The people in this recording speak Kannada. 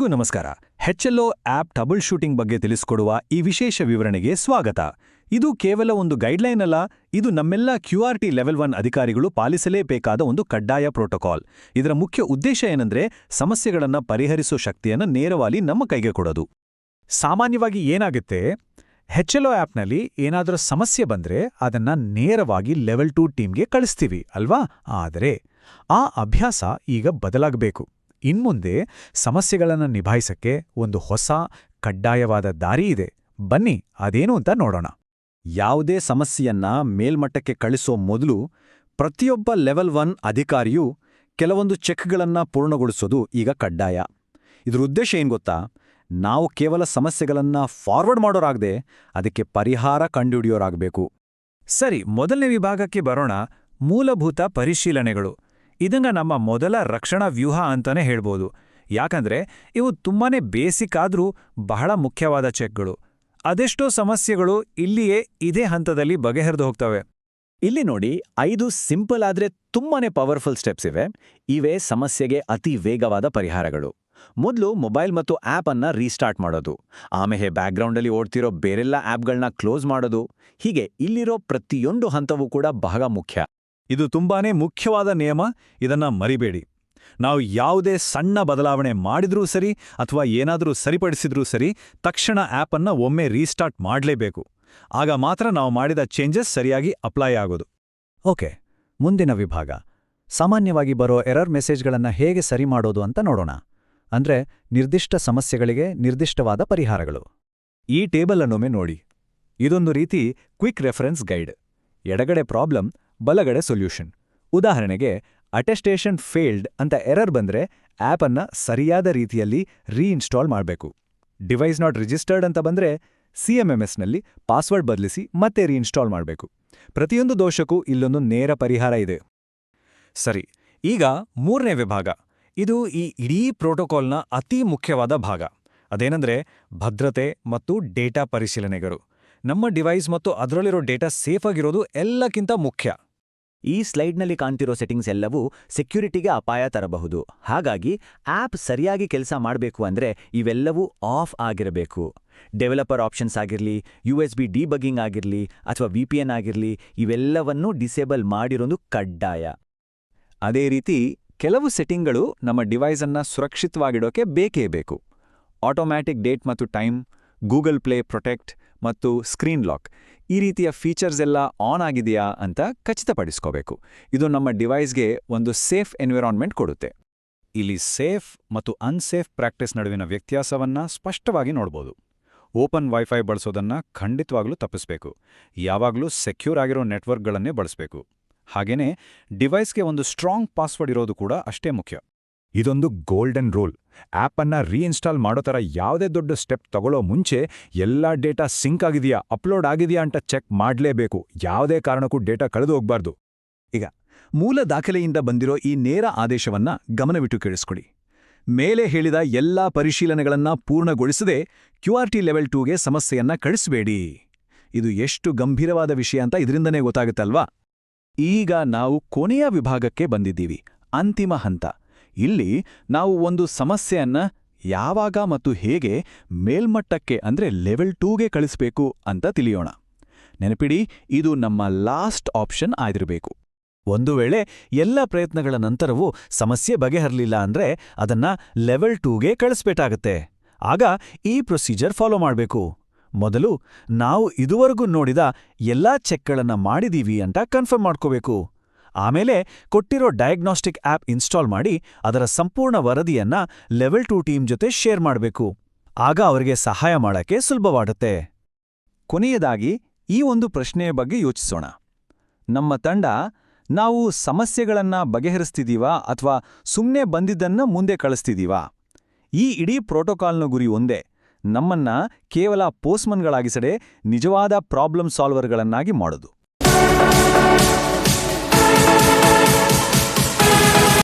ಎಲ್ರಿಗೂ ನಮಸ್ಕಾರ. HLO ಆಪ್ ಟ್ರಬಲ್ ಶೂಟಿಂಗ್ ಬಗ್ಗೆ ತಿಳಿಸಿಕೊಡುವ ಈ ವಿಶೇಷ ವಿವರಣೆಗೆ ಸ್ವಾಗತ. ಇದು ಕೇವಲ ಒಂದು ಗೈಡ್ಲೈನ್ ಅಲ್ಲ, ಇದು ನಮ್ಮೆಲ್ಲ QRT ಲೆವೆಲ್ 1 ಅಧಿಕಾರಿಗಳು ಪಾಲಿಸಲೇಬೇಕಾದ ಒಂದು ಕಡ್ಡಾಯ ಪ್ರೋಟೋಕಾಲ್. ಇದರ ಮುಖ್ಯ ಉದ್ದೇಶ ಏನಂದ್ರೆ ಸಮಸ್ಯೆಗಳನ್ನು ಪರಿಹರಿಸೋ ಶಕ್ತಿಯನ್ನು ನೇರವಾಗಿ ನಮ್ಮ ಕೈಗೆ ಕೊಡೋದು. ಸಾಮಾನ್ಯವಾಗಿ ಏನಾಗುತ್ತೆ, HLO ಆಪ್ನಲ್ಲಿ ಏನಾದರೂ ಸಮಸ್ಯೆ ಬಂದ್ರೆ ಅದನ್ನ ನೇರವಾಗಿ ಲೆವೆಲ್ 2 ಟೀಮ್ಗೆ ಕಳಿಸ್ತೀವಿ ಅಲ್ವಾ? ಆದರೆ ಆ ಅಭ್ಯಾಸ ಈಗ ಬದಲಾಗಬೇಕು. ಇನ್ಮುಂದೆ ಸಮಸ್ಯೆಗಳನ್ನು ನಿಭಾಯಿಸಕ್ಕೆ ಒಂದು ಹೊಸ ಕಡ್ಡಾಯವಾದ ದಾರಿ ಇದೆ. ಬನ್ನಿ ಅದೇನು ಅಂತ ನೋಡೋಣ. ಯಾವುದೇ ಸಮಸ್ಯೆಯನ್ನ ಮೇಲ್ಮಟ್ಟಕ್ಕೆ ಕಳಿಸೋ ಮೊದಲು ಪ್ರತಿಯೊಬ್ಬ ಲೆವೆಲ್ 1 ಅಧಿಕಾರಿಯೂ ಕೆಲವೊಂದು ಚೆಕ್ಗಳನ್ನು ಪೂರ್ಣಗೊಳಿಸೋದು ಈಗ ಕಡ್ಡಾಯ. ಇದರ ಉದ್ದೇಶ ಏನು ಗೊತ್ತಾ? ನಾವು ಕೇವಲ ಸಮಸ್ಯೆಗಳನ್ನು ಫಾರ್ವರ್ಡ್ ಮಾಡೋರಾಗದೆ ಅದಕ್ಕೆ ಪರಿಹಾರ ಕಂಡುಹಿಡಿಯೋರಾಗಬೇಕು. ಸರಿ, ಮೊದಲನೇ ವಿಭಾಗಕ್ಕೆ ಬರೋಣ. ಮೂಲಭೂತ ಪರಿಶೀಲನೆಗಳು. ಇದನ್ನ ನಮ್ಮ ಮೊದಲ ರಕ್ಷಣಾ ವ್ಯೂಹ ಅಂತಾನೆ ಹೇಳ್ಬೋದು. ಯಾಕಂದ್ರೆ ಇವು ತುಂಬಾನೇ ಬೇಸಿಕ್ ಆದ್ರೂ ಬಹಳ ಮುಖ್ಯವಾದ ಚೆಕ್ಗಳು. ಅದೆಷ್ಟೋ ಸಮಸ್ಯೆಗಳು ಇಲ್ಲಿಯೇ ಇದೇ ಹಂತದಲ್ಲಿ ಬಗೆಹರಿದು ಹೋಗ್ತವೆ. ಇಲ್ಲಿ ನೋಡಿ, 5 ಸಿಂಪಲ್ ಆದ್ರೆ ತುಂಬಾನೇ ಪವರ್ಫುಲ್ ಸ್ಟೆಪ್ಸ್ ಇವೆ. ಇವೇ ಸಮಸ್ಯೆಗೆ ಅತಿ ವೇಗವಾದ ಪರಿಹಾರಗಳು. ಮೊದಲು ಮೊಬೈಲ್ ಮತ್ತು ಆಪ್ ಅನ್ನ ರೀಸ್ಟಾರ್ಟ್ ಮಾಡೋದು, ಆಮೇಲೆ ಬ್ಯಾಕ್ಗ್ರೌಂಡಲ್ಲಿ ಓಡ್ತಿರೋ ಬೇರೆಲ್ಲ ಆಪ್ಗಳನ್ನ ಕ್ಲೋಸ್ ಮಾಡೋದು. ಹೀಗೆ ಇಲ್ಲಿರೋ ಪ್ರತಿಯೊಂದು ಹಂತವೂ ಕೂಡ ಬಹಳ ಮುಖ್ಯ. ಇದು ತುಂಬಾನೇ ಮುಖ್ಯವಾದ ನಿಯಮ, ಇದನ್ನ ಮರಿಬೇಡಿ. ನಾವು ಯಾವುದೇ ಸಣ್ಣ ಬದಲಾವಣೆ ಮಾಡಿದ್ರೂ ಸರಿ ಅಥವಾ ಏನಾದರೂ ಸರಿಪಡಿಸಿದ್ರೂ ಸರಿ, ತಕ್ಷಣ ಆಪ್ ಅನ್ನ ಒಮ್ಮೆ ರೀಸ್ಟಾರ್ಟ್ ಮಾಡಲೇಬೇಕು. ಆಗ ಮಾತ್ರ ನಾವು ಮಾಡಿದ ಚೇಂಜಸ್ ಸರಿಯಾಗಿ ಅಪ್ಲೈ ಆಗೋದು. ಓಕೆ, ಮುಂದಿನ ವಿಭಾಗ ಸಾಮಾನ್ಯವಾಗಿ ಬರೋ ಎರರ್ ಮೆಸೇಜ್ಗಳನ್ನು ಹೇಗೆ ಸರಿ ಮಾಡೋದು ಅಂತ ನೋಡೋಣ. ಅಂದ್ರೆ ನಿರ್ದಿಷ್ಟ ಸಮಸ್ಯೆಗಳಿಗೆ ನಿರ್ದಿಷ್ಟವಾದ ಪರಿಹಾರಗಳು. ಈ ಟೇಬಲ್ ಅನ್ನೊಮ್ಮೆ ನೋಡಿ. ಇದೊಂದು ರೀತಿ ಕ್ವಿಕ್ ರೆಫರೆನ್ಸ್ ಗೈಡ್. ಎಡಗಡೆ ಪ್ರಾಬ್ಲಮ್, ಬಲಗಡೆ ಸೊಲ್ಯೂಷನ್. ಉದಾಹರಣೆಗೆ ಅಟೆಸ್ಟೇಷನ್ ಫೇಲ್ಡ್ ಅಂತ ಎರರ್ ಬಂದ್ರೆ ಆಪ್ ಅನ್ನ ಸರಿಯಾದ ರೀತಿಯಲ್ಲಿ ರೀಇನ್ಸ್ಟಾಲ್ ಮಾಡಬೇಕು. ಡಿವೈಸ್ ನಾಟ್ ರಿಜಿಸ್ಟರ್ಡ್ ಅಂತ ಬಂದ್ರೆ CMMSನಲ್ಲಿ ಪಾಸ್ವರ್ಡ್ ಬದಲಿಸಿ ಮತ್ತೆ ರೀಇನ್ಸ್ಟಾಲ್ ಮಾಡಬೇಕು. ಪ್ರತಿಯೊಂದು ದೋಷಕ್ಕೂ ಇಲ್ಲೊಂದು ನೇರ ಪರಿಹಾರ ಇದೆ. ಸರಿ, ಈಗ ಮೂರನೇ ವಿಭಾಗ. ಇದು ಈ ಇಡೀ ಪ್ರೋಟೋಕಾಲ್ನ ಅತಿ ಮುಖ್ಯವಾದ ಭಾಗ. ಅದೇನೆಂದ್ರೆ ಭದ್ರತೆ ಮತ್ತು ಡೇಟಾ ಪರಿಶೀಲನೆಗಳು. ನಮ್ಮ ಡಿವೈಸ್ ಮತ್ತು ಅದರಲ್ಲಿರೋ ಡೇಟಾ ಸೇಫ್ ಆಗಿರೋದು ಎಲ್ಲಕ್ಕಿಂತ ಮುಖ್ಯ. ಈ ಸ್ಲೈಡ್ನಲ್ಲಿ ಕಾಣ್ತಿರೋ ಸೆಟ್ಟಿಂಗ್ಸ್ ಎಲ್ಲವೂ ಸೆಕ್ಯೂರಿಟಿಗೆ ಅಪಾಯ ತರಬಹುದು. ಹಾಗಾಗಿ ಆಪ್ ಸರಿಯಾಗಿ ಕೆಲಸ ಮಾಡಬೇಕು ಅಂದ್ರೆ ಇವೆಲ್ಲವೂ ಆಫ್ ಆಗಿರಬೇಕು. ಡೆವಲಪರ್ ಆಪ್ಷನ್ಸ್ ಆಗಿರಲಿ, USB ಡಿಬಗ್ಗಿಂಗ್ ಆಗಿರಲಿ ಅಥವಾ VPN ಆಗಿರಲಿ, ಇವೆಲ್ಲವನ್ನೂ ಡಿಸೇಬಲ್ ಮಾಡಿರೋದು ಕಡ್ಡಾಯ. ಅದೇ ರೀತಿ ಕೆಲವು ಸೆಟ್ಟಿಂಗ್ಗಳು ನಮ್ಮ ಡಿವೈಸನ್ನ ಸುರಕ್ಷಿತವಾಗಿಡೋಕೆ ಬೇಕೇ ಬೇಕು. ಆಟೋಮ್ಯಾಟಿಕ್ ಡೇಟ್ ಮತ್ತು ಟೈಮ್, ಗೂಗಲ್ ಪ್ಲೇ ಪ್ರೊಟೆಕ್ಟ್ ಮತ್ತು ಸ್ಕ್ರೀನ್ ಲಾಕ್, ಈ ರೀತಿಯ ಫೀಚರ್ಸ್ ಎಲ್ಲ ಆನ್ ಆಗಿದೆಯಾ ಅಂತ ಖಚಿತಪಡಿಸ್ಕೋಬೇಕು. ಇದು ನಮ್ಮ ಡಿವೈಸ್ಗೆ ಒಂದು ಸೇಫ್ ಎನ್ವಿರಾನ್ಮೆಂಟ್ ಕೊಡುತ್ತೆ. ಇಲ್ಲಿ ಸೇಫ್ ಮತ್ತು ಅನ್ಸೇಫ್ ಪ್ರಾಕ್ಟೀಸ್ ನಡುವಿನ ವ್ಯತ್ಯಾಸವನ್ನ ಸ್ಪಷ್ಟವಾಗಿ ನೋಡ್ಬೋದು. ಓಪನ್ ವೈಫೈ ಬಳಸೋದನ್ನ ಖಂಡಿತವಾಗ್ಲೂ ತಪ್ಪಿಸಬೇಕು. ಯಾವಾಗಲೂ ಸೆಕ್ಯೂರ್ ಆಗಿರೋ ನೆಟ್ವರ್ಕ್ಗಳನ್ನೇ ಬಳಸಬೇಕು. ಹಾಗೇನೇ ಡಿವೈಸ್ಗೆ ಒಂದು ಸ್ಟ್ರಾಂಗ್ ಪಾಸ್ವರ್ಡ್ ಇರೋದು ಕೂಡ ಅಷ್ಟೇ ಮುಖ್ಯ. ಇದೊಂದು ಗೋಲ್ಡನ್ ರೂಲ್. ಆಪ್ ಅನ್ನ ರೀಇನ್ಸ್ಟಾಲ್ ಮಾಡೋ ಥರ ಯಾವುದೇ ದೊಡ್ಡ ಸ್ಟೆಪ್ ತಗೊಳ್ಳೋ ಮುಂಚೆ ಎಲ್ಲ ಡೇಟಾ ಸಿಂಕ್ ಆಗಿದೆಯಾ, ಅಪ್ಲೋಡ್ ಆಗಿದೆಯಾ ಅಂತ ಚೆಕ್ ಮಾಡಲೇಬೇಕು. ಯಾವುದೇ ಕಾರಣಕ್ಕೂ ಡೇಟಾ ಕಳೆದು ಹೋಗಬಾರ್ದು. ಈಗ ಮೂಲ ದಾಖಲೆಯಿಂದ ಬಂದಿರೋ ಈ ನೇರ ಆದೇಶವನ್ನ ಗಮನವಿಟ್ಟು ಕೇಳಿಸ್ಕೊಡಿ. ಮೇಲೆ ಹೇಳಿದ ಎಲ್ಲಾ ಪರಿಶೀಲನೆಗಳನ್ನ ಪೂರ್ಣಗೊಳಿಸದೆ QRT ಲೆವೆಲ್ 2ಗೆ ಸಮಸ್ಯೆಯನ್ನ ಕಳಿಸಬೇಡಿ. ಇದು ಎಷ್ಟು ಗಂಭೀರವಾದ ವಿಷಯ ಅಂತ ಇದರಿಂದನೇ ಗೊತ್ತಾಗುತ್ತಲ್ವಾ? ಈಗ ನಾವು ಕೊನೆಯ ವಿಭಾಗಕ್ಕೆ ಬಂದಿದ್ದೀವಿ, ಅಂತಿಮ ಹಂತ. ಇಲ್ಲಿ ನಾವು ಒಂದು ಸಮಸ್ಯೆಯನ್ನ ಯಾವಾಗ ಮತ್ತು ಹೇಗೆ ಮೇಲ್ಮಟ್ಟಕ್ಕೆ ಅಂದ್ರೆ ಲೆವೆಲ್ 2ಗೆ ಕಳಿಸಬೇಕು ಅಂತ ತಿಳಿಯೋಣ. ನೆನಪಿಡಿ, ಇದು ನಮ್ಮ ಲಾಸ್ಟ್ ಆಪ್ಷನ್ ಆಗಿರಬೇಕು. ಒಂದು ವೇಳೆ ಎಲ್ಲ ಪ್ರಯತ್ನಗಳ ನಂತರವೂ ಸಮಸ್ಯೆ ಬಗೆಹರಲಿಲ್ಲ ಅಂದ್ರೆ ಅದನ್ನ ಲೆವೆಲ್ 2ಗೆ ಕಳಿಸ್ಬೇಕಾಗತ್ತೆ. ಆಗ ಈ ಪ್ರೊಸೀಜರ್ ಫಾಲೋ ಮಾಡಬೇಕು. ಮೊದಲು ನಾವು ಇದುವರೆಗೂ ನೋಡಿದ ಎಲ್ಲಾ ಚೆಕ್ಗಳನ್ನ ಮಾಡಿದೀವಿ ಅಂತ ಕನ್ಫರ್ಮ್ ಮಾಡ್ಕೋಬೇಕು. ಆಮೇಲೆ ಕೊಟ್ಟಿರೋ ಡಯಾಗ್ನೋಸ್ಟಿಕ್ ಆಪ್ ಇನ್ಸ್ಟಾಲ್ ಮಾಡಿ ಅದರ ಸಂಪೂರ್ಣ ವರದಿಯನ್ನ ಲೆವೆಲ್ 2 ಟೀಮ್ ಜೊತೆ ಶೇರ್ ಮಾಡಬೇಕು. ಆಗ ಅವರಿಗೆ ಸಹಾಯ ಮಾಡಕ್ಕೆ ಸುಲಭವಾಗುತ್ತೆ. ಕೊನೆಯದಾಗಿ ಈ ಒಂದು ಪ್ರಶ್ನೆಯ ಬಗ್ಗೆ ಯೋಚಿಸೋಣ. ನಮ್ಮ ತಂಡ ನಾವು ಸಮಸ್ಯೆಗಳನ್ನ ಬಗೆಹರಿಸ್ತಿದೀವಾ ಅಥವಾ ಸುಮ್ಮನೆ ಬಂದಿದ್ದನ್ನ ಮುಂದೆ ಕಳಿಸ್ತಿದೀವಾ? ಈ ಇಡೀ ಪ್ರೋಟೋಕಾಲ್ನ ಗುರಿ ಒಂದೇ, ನಮ್ಮನ್ನ ಕೇವಲ ಪೋಸ್ಟ್ಮನ್ಗಳಾಗಿಸದೆ ನಿಜವಾದ ಪ್ರಾಬ್ಲಮ್ ಸಾಲ್ವರ್ಗಳನ್ನಾಗಿ ಮಾಡೋದು.